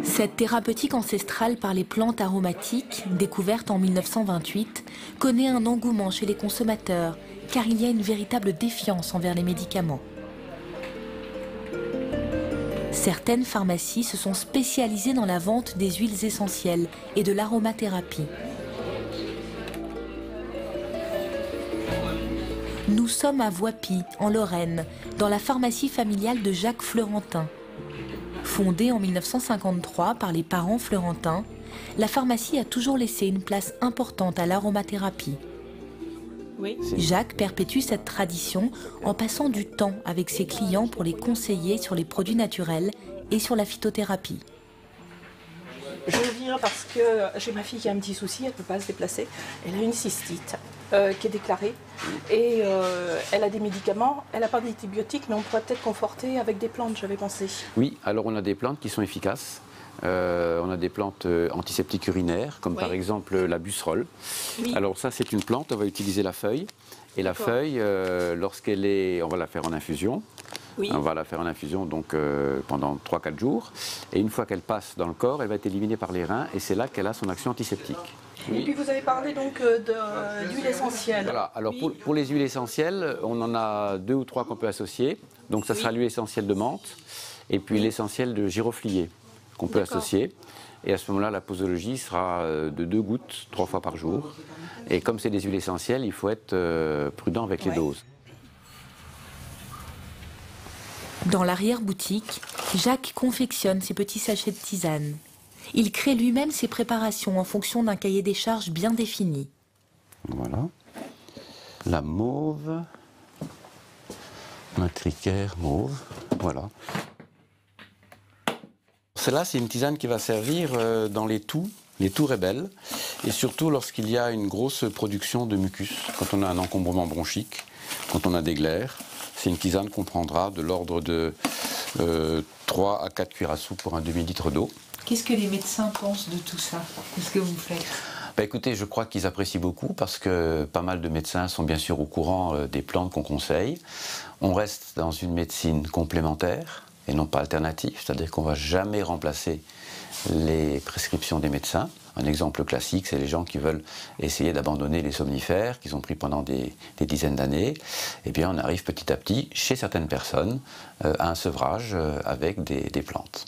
Cette thérapeutique ancestrale par les plantes aromatiques, découverte en 1928, connaît un engouement chez les consommateurs, car il y a une véritable défiance envers les médicaments. Certaines pharmacies se sont spécialisées dans la vente des huiles essentielles et de l'aromathérapie. Nous sommes à Voipy, en Lorraine, dans la pharmacie familiale de Jacques Florentin. Fondée en 1953 par les parents florentins, la pharmacie a toujours laissé une place importante à l'aromathérapie. Oui. Jacques perpétue cette tradition en passant du temps avec ses clients pour les conseiller sur les produits naturels et sur la phytothérapie. Je viens parce que j'ai ma fille qui a un petit souci, elle ne peut pas se déplacer. Elle a une cystite qui est déclarée et elle a des médicaments. Elle n'a pas d'antibiotiques, mais on pourrait peut-être conforter avec des plantes, j'avais pensé. Oui, alors on a des plantes qui sont efficaces. On a des plantes antiseptiques urinaires, comme par exemple la busserole. Oui. Alors ça, c'est une plante, on va utiliser la feuille. Et la feuille, lorsqu'elle est... On va la faire en infusion. Oui. On va la faire en infusion donc, pendant 3-4 jours. Et une fois qu'elle passe dans le corps, elle va être éliminée par les reins. Et c'est là qu'elle a son action antiseptique. Et puis vous avez parlé donc d'huile essentielle. Voilà, alors pour les huiles essentielles, on en a 2 ou 3 qu'on peut associer. Donc ça sera l'huile essentielle de menthe et puis l'essentiel de giroflier qu'on peut associer. Et à ce moment-là, la posologie sera de 2 gouttes 3 fois par jour. Et comme c'est des huiles essentielles, il faut être prudent avec les doses. Dans l'arrière-boutique, Jacques confectionne ses petits sachets de tisane. Il crée lui-même ses préparations en fonction d'un cahier des charges bien défini. Voilà. La mauve, matricaire mauve, voilà. Celle-là, c'est une tisane qui va servir dans les toux rebelles, et surtout lorsqu'il y a une grosse production de mucus, quand on a un encombrement bronchique, quand on a des glaires. C'est une tisane qu'on prendra de l'ordre de 3 à 4 cuillères à soupe pour un demi-litre d'eau. Qu'est-ce que les médecins pensent de tout ça? Qu'est-ce que vous faites? Écoutez, je crois qu'ils apprécient beaucoup parce que pas mal de médecins sont bien sûr au courant des plantes qu'on conseille. On reste dans une médecine complémentaire et non pas alternative, c'est-à-dire qu'on ne va jamais remplacer les prescriptions des médecins. Un exemple classique, c'est les gens qui veulent essayer d'abandonner les somnifères qu'ils ont pris pendant des dizaines d'années. Eh bien, on arrive petit à petit, chez certaines personnes, à un sevrage avec des plantes.